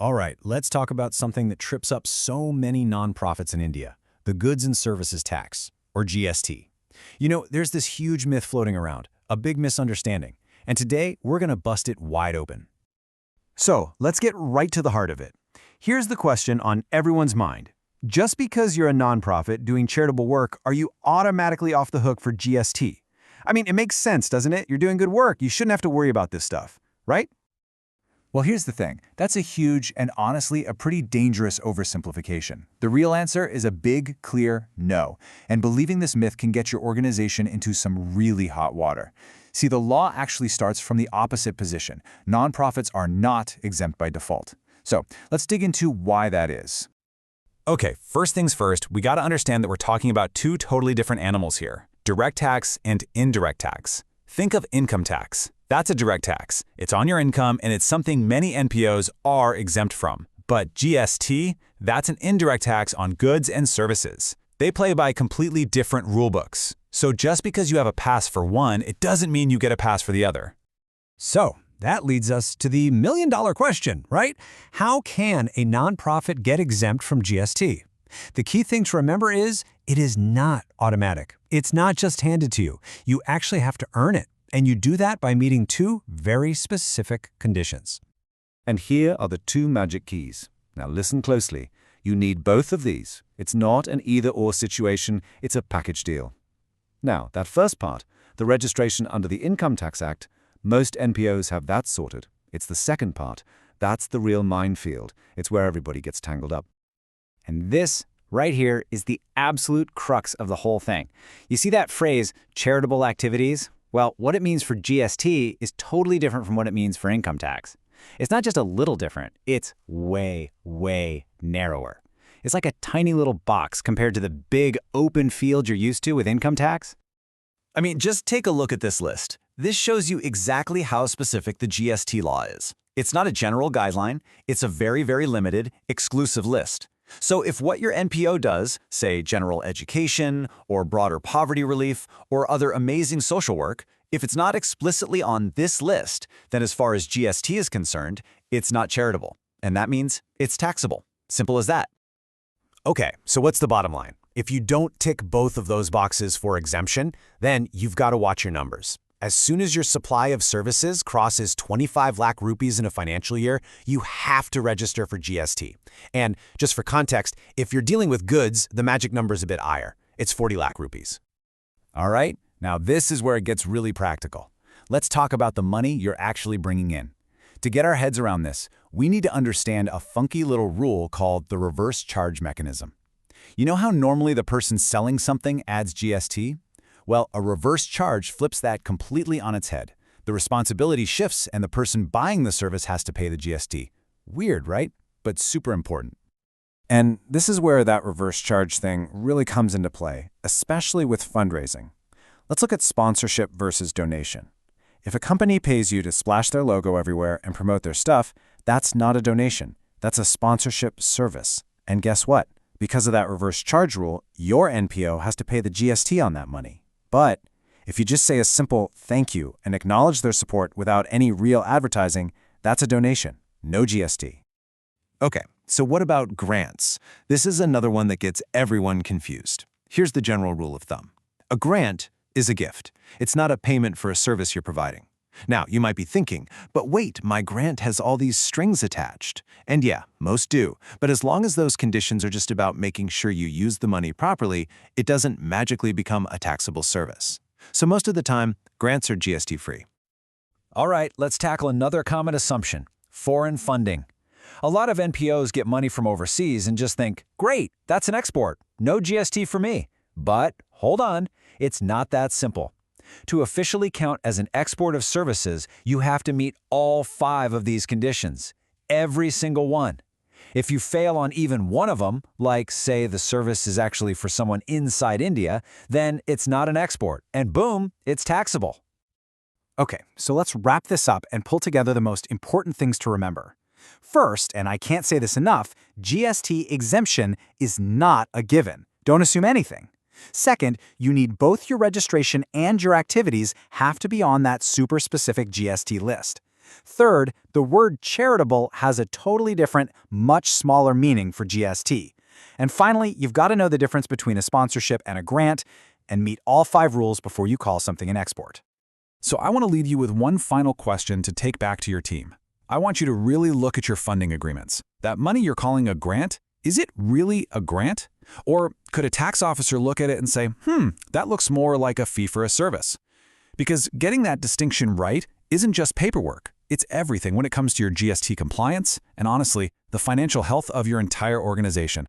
All right, let's talk about something that trips up so many nonprofits in India, the Goods and Services Tax, or GST. You know, there's this huge myth floating around, a big misunderstanding, and today we're going to bust it wide open. So, let's get right to the heart of it. Here's the question on everyone's mind. Just because you're a nonprofit doing charitable work, are you automatically off the hook for GST? I mean, it makes sense, doesn't it? You're doing good work. You shouldn't have to worry about this stuff, right? Well, here's the thing. That's a huge and honestly a pretty dangerous oversimplification. The real answer is a big, clear no. And believing this myth can get your organization into some really hot water. See, the law actually starts from the opposite position. Nonprofits are not exempt by default. So let's dig into why that is. Okay, first things first, we got to understand that we're talking about two totally different animals here, direct tax and indirect tax. Think of income tax. That's a direct tax. It's on your income, and it's something many NPOs are exempt from. But GST, that's an indirect tax on goods and services. They play by completely different rulebooks. So just because you have a pass for one, it doesn't mean you get a pass for the other. So that leads us to the million-dollar question, right? How can a nonprofit get exempt from GST? The key thing to remember is it is not automatic. It's not just handed to you. You actually have to earn it. And you do that by meeting two very specific conditions. And here are the two magic keys. Now listen closely. You need both of these. It's not an either-or situation, it's a package deal. Now, that first part, the registration under the Income Tax Act, most NPOs have that sorted. It's the second part. That's the real minefield. It's where everybody gets tangled up. And this right here is the absolute crux of the whole thing. You see that phrase, charitable activities? Well, what it means for GST is totally different from what it means for income tax. It's not just a little different, it's way, way narrower. It's like a tiny little box compared to the big open field you're used to with income tax. I mean, just take a look at this list. This shows you exactly how specific the GST law is. It's not a general guideline, it's a very, very limited, exclusive list. So if what your NPO does, say general education or broader poverty relief or other amazing social work, if it's not explicitly on this list, then as far as GST is concerned, it's not charitable. And that means it's taxable. Simple as that. Okay, so what's the bottom line? If you don't tick both of those boxes for exemption, then you've got to watch your numbers. As soon as your supply of services crosses 25 lakh rupees in a financial year, you have to register for GST. And just for context, if you're dealing with goods, the magic number is a bit higher. It's 40 lakh rupees. All right, now this is where it gets really practical. Let's talk about the money you're actually bringing in. To get our heads around this, we need to understand a funky little rule called the reverse charge mechanism. You know how normally the person selling something adds GST? Well, a reverse charge flips that completely on its head. The responsibility shifts and the person buying the service has to pay the GST. Weird, right? But super important. And this is where that reverse charge thing really comes into play, especially with fundraising. Let's look at sponsorship versus donation. If a company pays you to splash their logo everywhere and promote their stuff, that's not a donation. That's a sponsorship service. And guess what? Because of that reverse charge rule, your NPO has to pay the GST on that money. But if you just say a simple thank you and acknowledge their support without any real advertising, that's a donation, no GST. Okay, so what about grants? This is another one that gets everyone confused. Here's the general rule of thumb. A grant is a gift. It's not a payment for a service you're providing. Now, you might be thinking, but wait, my grant has all these strings attached. And yeah, most do. But as long as those conditions are just about making sure you use the money properly, it doesn't magically become a taxable service. So most of the time, grants are GST-free. All right, let's tackle another common assumption, foreign funding. A lot of NPOs get money from overseas and just think, great, that's an export, no GST for me. But hold on, it's not that simple. To officially count as an export of services, you have to meet all 5 of these conditions, every single one. If you fail on even one of them, like say the service is actually for someone inside India, then it's not an export, and boom, it's taxable. Okay, so let's wrap this up and pull together the most important things to remember. First, and I can't say this enough, GST exemption is not a given. Don't assume anything. Second, you need both your registration and your activities have to be on that super specific GST list. Third, the word charitable has a totally different, much smaller meaning for GST. And finally, you've got to know the difference between a sponsorship and a grant and meet all 5 rules before you call something an export. So I want to leave you with one final question to take back to your team. I want you to really look at your funding agreements. That money you're calling a grant, is it really a grant? Or could a tax officer look at it and say, that looks more like a fee for a service? Because getting that distinction right isn't just paperwork. It's everything when it comes to your GST compliance and, honestly, the financial health of your entire organization.